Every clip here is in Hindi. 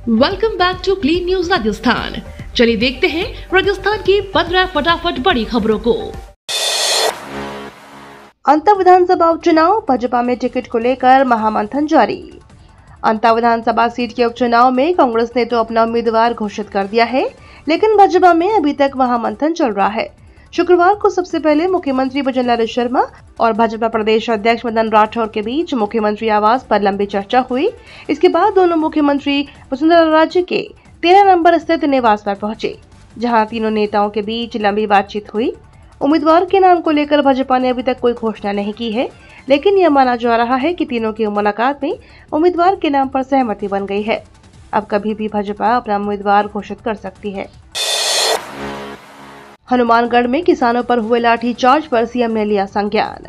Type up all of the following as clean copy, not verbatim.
Welcome back to clean news Rajasthan. चलिए देखते हैं राजस्थान की 15 फटाफट बड़ी खबरों को। अंता विधानसभा उपचुनाव, भाजपा में टिकट को लेकर महामंथन जारी। अंता विधानसभा सीट के उपचुनाव में कांग्रेस ने तो अपना उम्मीदवार घोषित कर दिया है, लेकिन भाजपा में अभी तक महामंथन चल रहा है। शुक्रवार को सबसे पहले मुख्यमंत्री भजनलाल शर्मा और भाजपा प्रदेश अध्यक्ष मदन राठौर के बीच मुख्यमंत्री आवास पर लंबी चर्चा हुई। इसके बाद दोनों मुख्यमंत्री वसुंधरा राज्य के 13 नंबर स्थित निवास पर पहुंचे, जहां तीनों नेताओं के बीच लंबी बातचीत हुई। उम्मीदवार के नाम को लेकर भाजपा ने अभी तक कोई घोषणा नहीं की है, लेकिन यह माना जा रहा है कि तीनों की मुलाकात में उम्मीदवार के नाम पर सहमति बन गई है। अब कभी भी भाजपा अपना उम्मीदवार घोषित कर सकती है। हनुमानगढ़ में किसानों पर हुए लाठीचार्ज पर सीएम ने लिया संज्ञान।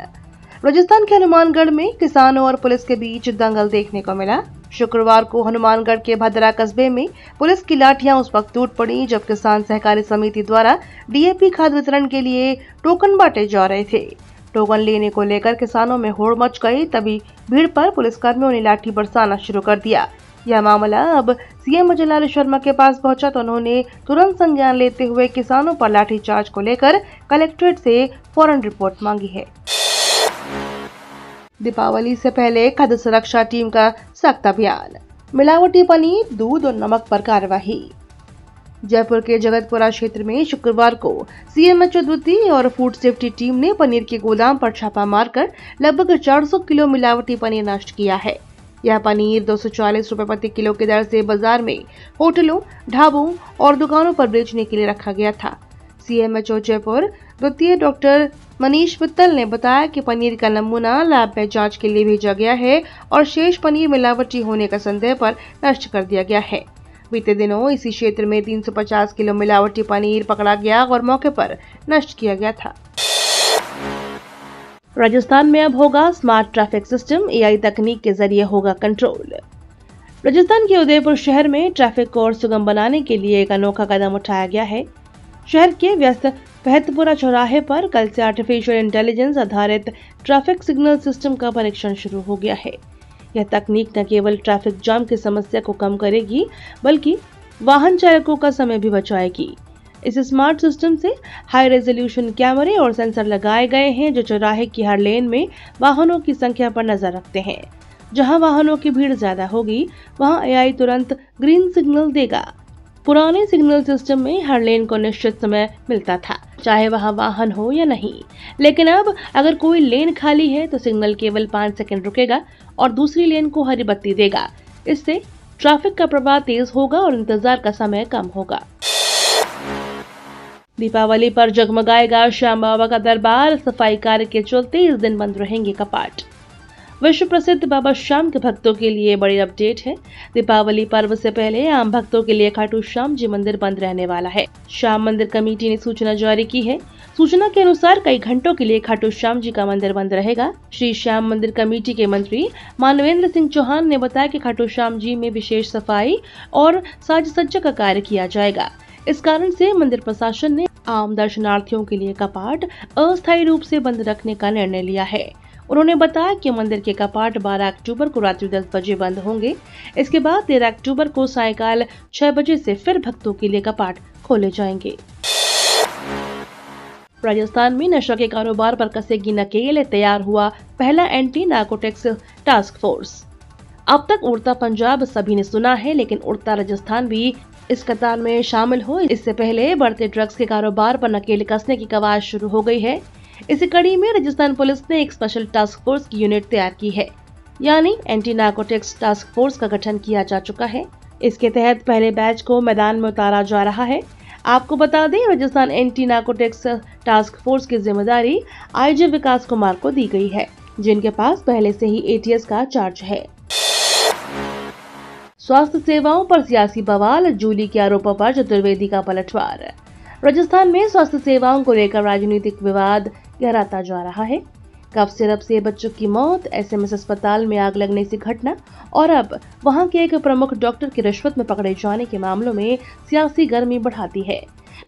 राजस्थान के हनुमानगढ़ में किसानों और पुलिस के बीच दंगल देखने को मिला। शुक्रवार को हनुमानगढ़ के भद्रा कस्बे में पुलिस की लाठियां उस वक्त टूट पड़ी जब किसान सहकारी समिति द्वारा डीएपी खाद वितरण के लिए टोकन बांटे जा रहे थे। टोकन लेने को लेकर किसानों में होड़ मच गई, तभी भीड़ पर पुलिसकर्मियों ने लाठी बरसाना शुरू कर दिया। यह मामला अब सीएम भजनलाल शर्मा के पास पहुंचा तो उन्होंने तुरंत संज्ञान लेते हुए किसानों पर लाठीचार्ज को लेकर कलेक्ट्रेट से फौरन रिपोर्ट मांगी है। दीपावली से पहले खाद्य सुरक्षा टीम का सख्त अभियान, मिलावटी पनीर, दूध और नमक पर कार्रवाई। जयपुर के जगतपुरा क्षेत्र में शुक्रवार को सीएमएचओ द्वितीय और फूड सेफ्टी टीम ने पनीर के गोदाम पर छापा मारकर लगभग 400 किलो मिलावटी पनीर नष्ट किया है। यह पनीर 240 रुपए प्रति किलो की दर से बाजार में होटलों, ढाबों और दुकानों पर बेचने के लिए रखा गया था। सीएमएचओ जयपुर द्वितीय डॉक्टर मनीष मित्तल ने बताया कि पनीर का नमूना लैब में जांच के लिए भेजा गया है और शेष पनीर मिलावटी होने का संदेह पर नष्ट कर दिया गया है। बीते दिनों इसी क्षेत्र में 350 किलो मिलावटी पनीर पकड़ा गया और मौके पर नष्ट किया गया था। राजस्थान में अब होगा स्मार्ट ट्रैफिक सिस्टम, एआई तकनीक के जरिए होगा कंट्रोल। राजस्थान के उदयपुर शहर में ट्रैफिक को और सुगम बनाने के लिए एक अनोखा कदम उठाया गया है। शहर के व्यस्त फहतपुरा चौराहे पर कल से आर्टिफिशियल इंटेलिजेंस आधारित ट्रैफिक सिग्नल सिस्टम का परीक्षण शुरू हो गया है। यह तकनीक न केवल ट्रैफिक जाम की समस्या को कम करेगी, बल्कि वाहन चालकों का समय भी बचाएगी। इस स्मार्ट सिस्टम से हाई रेजोल्यूशन कैमरे और सेंसर लगाए गए हैं जो चौराहे की हर लेन में वाहनों की संख्या पर नजर रखते हैं। जहां वाहनों की भीड़ ज्यादा होगी, वहां एआई तुरंत ग्रीन सिग्नल देगा। पुराने सिग्नल सिस्टम में हर लेन को निश्चित समय मिलता था, चाहे वहां वाहन हो या नहीं। लेकिन अब अगर कोई लेन खाली है तो सिग्नल केवल 5 सेकंड रुकेगा और दूसरी लेन को हरी बत्ती देगा। इससे ट्रैफिक का प्रवाह तेज होगा और इंतजार का समय कम होगा। दीपावली पर जगमगाएगा श्याम बाबा का दरबार, सफाई कार्य के चलते इस दिन बंद रहेंगे कपाट। विश्व प्रसिद्ध बाबा श्याम के भक्तों के लिए बड़ी अपडेट है। दीपावली पर्व से पहले आम भक्तों के लिए खाटू श्याम जी मंदिर बंद रहने वाला है। श्याम मंदिर कमेटी ने सूचना जारी की है। सूचना के अनुसार कई घंटों के लिए खाटू श्याम जी का मंदिर बंद रहेगा। श्री श्याम मंदिर कमेटी के मंत्री मानवेंद्र सिंह चौहान ने बताया कि खाटू श्याम जी में विशेष सफाई और साज सज्जा का कार्य किया जाएगा। इस कारण से मंदिर प्रशासन ने आम दर्शनार्थियों के लिए कपाट अस्थायी रूप से बंद रखने का निर्णय लिया है। उन्होंने बताया कि मंदिर के कपाट 12 अक्टूबर को रात्रि 10 बजे बंद होंगे। इसके बाद 13 अक्टूबर को सायंकाल 6 बजे से फिर भक्तों के लिए कपाट खोले जाएंगे। राजस्थान में नशा के कारोबार पर कसेगी नकेल, तैयार हुआ पहला एंटी नार्कोटिक्स टास्क फोर्स। अब तक उड़ता पंजाब सभी ने सुना है, लेकिन उड़ता राजस्थान भी इस कतार में शामिल हो। इससे पहले बढ़ते ड्रग्स के कारोबार पर नकेल कसने की कवायद शुरू हो गई है। इसी कड़ी में राजस्थान पुलिस ने एक स्पेशल टास्क फोर्स की यूनिट तैयार की है, यानी एंटी नार्कोटिक्स टास्क फोर्स का गठन किया जा चुका है। इसके तहत पहले बैच को मैदान में उतारा जा रहा है। आपको बता दें, Rajasthan anti narcotics task force की जिम्मेदारी आईजी विकास कुमार को दी गई है, जिनके पास पहले से ही एटीएस का चार्ज है। स्वास्थ्य सेवाओं पर सियासी बवाल, जूली के आरोपों पर चतुर्वेदी का पलटवार। राजस्थान में स्वास्थ्य सेवाओं को लेकर राजनीतिक विवाद गहराता जा रहा है। कफ सिरप से बच्चों की मौत, एसएमएस अस्पताल में आग लगने की घटना और अब वहां के एक प्रमुख डॉक्टर की रिश्वत में पकड़े जाने के मामलों में सियासी गर्मी बढ़ाती है।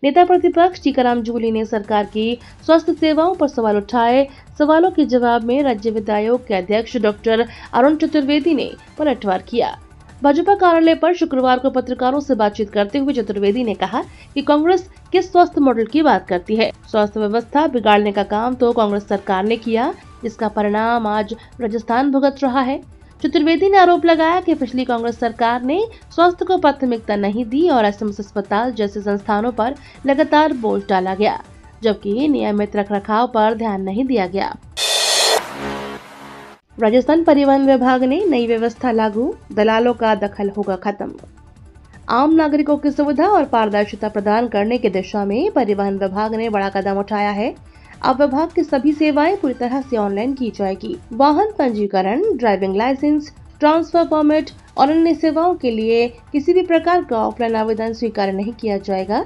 नेता प्रतिपक्ष टीकाराम जूली ने सरकार की स्वास्थ्य सेवाओं पर सवाल उठाए। सवालों के जवाब में राज्य वित्त आयोग के अध्यक्ष डॉक्टर अरुण चतुर्वेदी ने पलटवार किया। भाजपा कार्यालय पर शुक्रवार को पत्रकारों से बातचीत करते हुए चतुर्वेदी ने कहा कि कांग्रेस किस स्वास्थ्य मॉडल की बात करती है। स्वास्थ्य व्यवस्था बिगाड़ने का काम तो कांग्रेस सरकार ने किया, जिसका परिणाम आज राजस्थान भुगत रहा है। चतुर्वेदी ने आरोप लगाया कि पिछली कांग्रेस सरकार ने स्वास्थ्य को प्राथमिकता नहीं दी और एसएमएस अस्पताल जैसे संस्थानों पर लगातार बोझ डाला गया, जबकि नियमित रखरखाव पर ध्यान नहीं दिया गया। राजस्थान परिवहन विभाग ने नई व्यवस्था लागू, दलालों का दखल होगा खत्म। आम नागरिकों की सुविधा और पारदर्शिता प्रदान करने की दिशा में परिवहन विभाग ने बड़ा कदम उठाया है। अब विभाग की सभी सेवाएं पूरी तरह से ऑनलाइन की जाएगी। वाहन पंजीकरण, ड्राइविंग लाइसेंस, ट्रांसफर परमिट और अन्य सेवाओं के लिए किसी भी प्रकार का ऑफलाइन आवेदन स्वीकार नहीं किया जाएगा।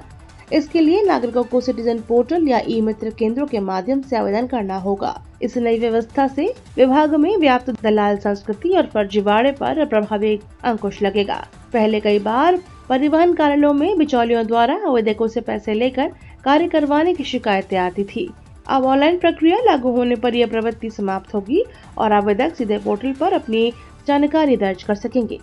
इसके लिए नागरिकों को सिटीजन पोर्टल या ई मित्र केंद्रों के माध्यम से आवेदन करना होगा। इस नई व्यवस्था से विभाग में व्याप्त दलाल संस्कृति और फर्जीवाड़े पर प्रभावी अंकुश लगेगा। पहले कई बार परिवहन कार्यालयों में बिचौलियों द्वारा आवेदकों से पैसे लेकर कार्य करवाने की शिकायतें आती थी। अब ऑनलाइन प्रक्रिया लागू होने पर यह प्रवृत्ति समाप्त होगी और आवेदक सीधे पोर्टल पर अपनी जानकारी दर्ज कर सकेंगे।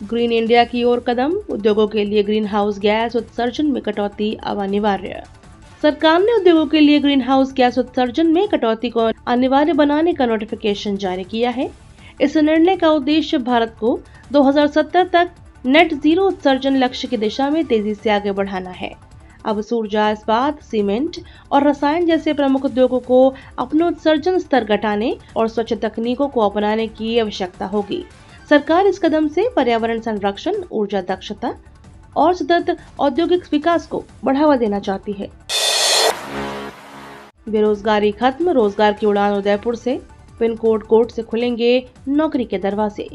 ग्रीन इंडिया की ओर कदम, उद्योगों के लिए ग्रीन हाउस गैस उत्सर्जन में कटौती अब अनिवार्य। सरकार ने उद्योगों के लिए ग्रीन हाउस गैस उत्सर्जन में कटौती को अनिवार्य बनाने का नोटिफिकेशन जारी किया है। इस निर्णय का उद्देश्य भारत को 2070 तक नेट जीरो उत्सर्जन लक्ष्य की दिशा में तेजी से आगे बढ़ाना है। अब ऊर्जा, इस्पात, सीमेंट और रसायन जैसे प्रमुख उद्योगों को अपने उत्सर्जन स्तर घटाने और स्वच्छ तकनीकों को अपनाने की आवश्यकता होगी। सरकार इस कदम से पर्यावरण संरक्षण, ऊर्जा दक्षता और सतत औद्योगिक विकास को बढ़ावा देना चाहती है। बेरोजगारी खत्म, रोजगार की उड़ान उदयपुर से, पिन कोड से खुलेंगे नौकरी के दरवाजे।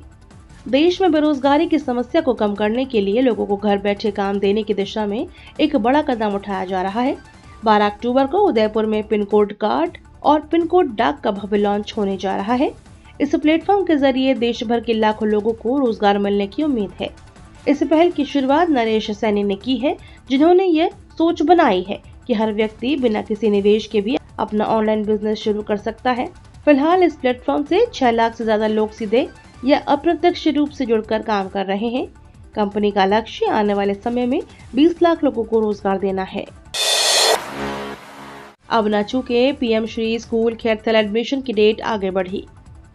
देश में बेरोजगारी की समस्या को कम करने के लिए लोगों को घर बैठे काम देने की दिशा में एक बड़ा कदम उठाया जा रहा है। 12 अक्टूबर को उदयपुर में पिन कोड कार्ड और पिन कोड डाक का भव्य लॉन्च होने जा रहा है। इस प्लेटफॉर्म के जरिए देश भर के लाखों लोगों को रोजगार मिलने की उम्मीद है। इस पहल की शुरुआत नरेश सैनी ने की है, जिन्होंने ये सोच बनाई है कि हर व्यक्ति बिना किसी निवेश के भी अपना ऑनलाइन बिजनेस शुरू कर सकता है। फिलहाल इस प्लेटफॉर्म से 6 लाख से ज्यादा लोग सीधे या अप्रत्यक्ष रूप से जुड़कर काम कर रहे हैं। कंपनी का लक्ष्य आने वाले समय में 20 लाख लोगों को रोजगार देना है। अब न चूके PM Shri school Khairthal admission की डेट आगे बढ़ी।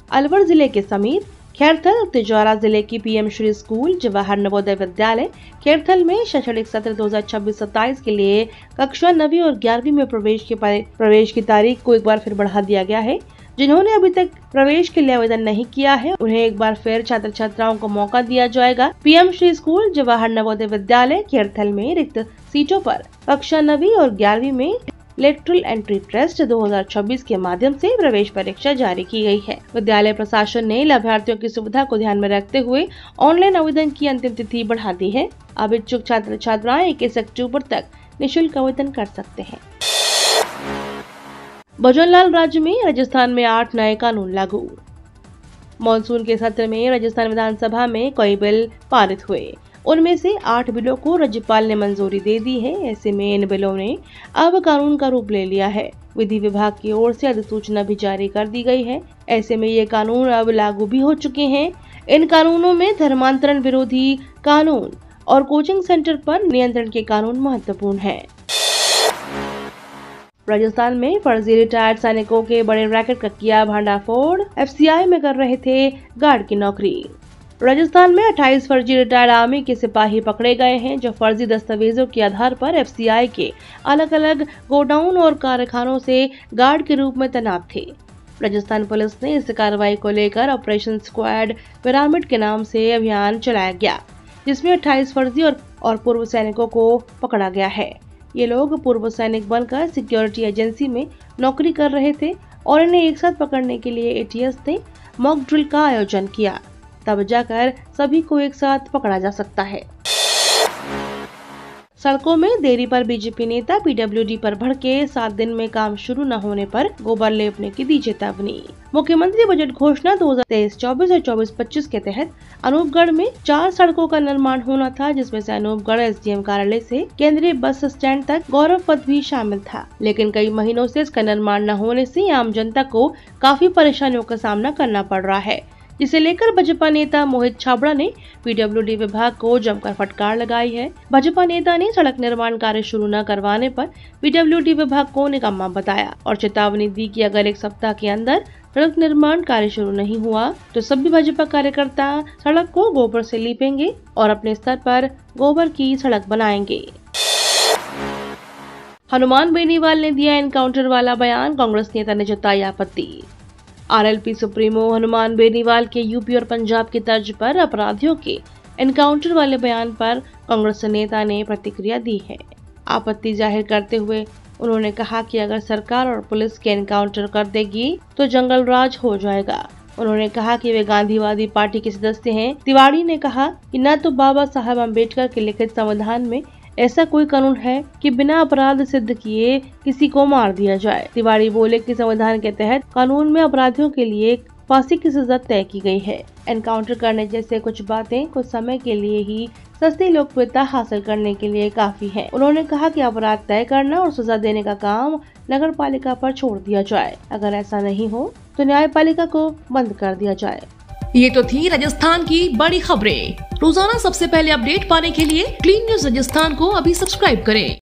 अलवर जिले के समीप खैरथल, तिजौरा जिले की पीएम श्री स्कूल जवाहर नवोदय विद्यालय खैरथल में शैक्षणिक सत्र 2026-27 के लिए कक्षा 9वीं और 11वीं में प्रवेश की तारीख को एक बार फिर बढ़ा दिया गया है। जिन्होंने अभी तक प्रवेश के लिए आवेदन नहीं किया है, उन्हें एक बार फिर छात्र छात्राओं को मौका दिया जाएगा। पीएम श्री स्कूल जवाहर नवोदय विद्यालय खैरथल में रिक्त सीटों पर कक्षा 9वीं और 11वीं में लेटरल एंट्री टेस्ट 2026 के माध्यम से प्रवेश परीक्षा जारी की गई है। विद्यालय प्रशासन ने लाभार्थियों की सुविधा को ध्यान में रखते हुए ऑनलाइन आवेदन की अंतिम तिथि बढ़ा दी है। अब इच्छुक छात्र छात्राएं 21 अक्टूबर तक निःशुल्क आवेदन कर सकते हैं। भजनलाल राज्य में राजस्थान में 8 नए कानून लागू। मॉनसून के सत्र में राजस्थान विधानसभा में कई बिल पारित हुए। उनमें से 8 बिलों को राज्यपाल ने मंजूरी दे दी है। ऐसे में इन बिलों ने अब कानून का रूप ले लिया है। विधि विभाग की ओर से अधिसूचना भी जारी कर दी गई है। ऐसे में ये कानून अब लागू भी हो चुके हैं। इन कानूनों में धर्मांतरण विरोधी कानून और कोचिंग सेंटर पर नियंत्रण के कानून महत्वपूर्ण हैं। राजस्थान में फर्जी रिटायर्ड सैनिकों के बड़े रैकेट का किया भांडाफोड़। एफसीआई में कर रहे थे गार्ड की नौकरी। राजस्थान में 28 फर्जी रिटायर्ड आर्मी के सिपाही पकड़े गए हैं, जो फर्जी दस्तावेजों के आधार पर एफसीआई के अलग अलग गोडाउन और कारखानों से गार्ड के रूप में तैनात थे। राजस्थान पुलिस ने इस कार्रवाई को लेकर ऑपरेशन स्क्वाड पिरामिड के नाम से अभियान चलाया गया, जिसमें 28 फर्जी और पूर्व सैनिकों को पकड़ा गया है। ये लोग पूर्व सैनिक बनकर सिक्योरिटी एजेंसी में नौकरी कर रहे थे और इन्हें एक साथ पकड़ने के लिए एटीएस ने मॉक ड्रिल का आयोजन किया। तब जाकर सभी को एक साथ पकड़ा जा सकता है। सड़कों में देरी पर बीजेपी नेता पीडब्ल्यूडी पर भड़के। 7 दिन में काम शुरू न होने पर गोबर लेपने की दी चेतावनी। मुख्यमंत्री बजट घोषणा 2023-24 और 24-25 के तहत अनूपगढ़ में 4 सड़कों का निर्माण होना था, जिसमें से अनूपगढ़ एसडीएम कार्यालय से केंद्रीय बस स्टैंड तक गौरव पथ भी शामिल था। लेकिन कई महीनों से इसका निर्माण न होने से आम जनता को काफी परेशानियों का सामना करना पड़ रहा है। जिसे लेकर भाजपा नेता मोहित छाबड़ा ने पीडब्ल्यूडी विभाग को जमकर फटकार लगाई है। भाजपा नेता ने सड़क निर्माण कार्य शुरू न करवाने पर पीडब्ल्यूडी विभाग को निकम्मा बताया और चेतावनी दी कि अगर एक सप्ताह के अंदर सड़क निर्माण कार्य शुरू नहीं हुआ तो सभी भाजपा कार्यकर्ता सड़क को गोबर से लीपेंगे और अपने स्तर पर गोबर की सड़क बनाएंगे। हनुमान बेनीवाल ने दिया एनकाउंटर वाला बयान, कांग्रेस नेता ने जताई आपत्ति। आरएलपी सुप्रीमो हनुमान बेनीवाल के यूपी और पंजाब की तर्ज पर अपराधियों के एनकाउंटर वाले बयान पर कांग्रेस नेता ने प्रतिक्रिया दी है। आपत्ति जाहिर करते हुए उन्होंने कहा कि अगर सरकार और पुलिस के एनकाउंटर कर देगी तो जंगल राज हो जाएगा। उन्होंने कहा कि वे गांधीवादी पार्टी के सदस्य हैं। तिवाड़ी ने कहा कि न तो बाबा साहब अम्बेडकर के लिखित संविधान में ऐसा कोई कानून है कि बिना अपराध सिद्ध किए किसी को मार दिया जाए। तिवाड़ी बोले कि संविधान के तहत कानून में अपराधियों के लिए फांसी की सजा तय की गई है। एनकाउंटर करने जैसे कुछ बातें कुछ समय के लिए ही सस्ती लोकप्रियता हासिल करने के लिए काफी है। उन्होंने कहा कि अपराध तय करना और सजा देने का काम नगर पालिका पर छोड़ दिया जाए। अगर ऐसा नहीं हो तो न्यायपालिका को बंद कर दिया जाए। ये तो थी राजस्थान की बड़ी खबरें। रोजाना सबसे पहले अपडेट पाने के लिए क्लीन न्यूज राजस्थान को अभी सब्सक्राइब करें।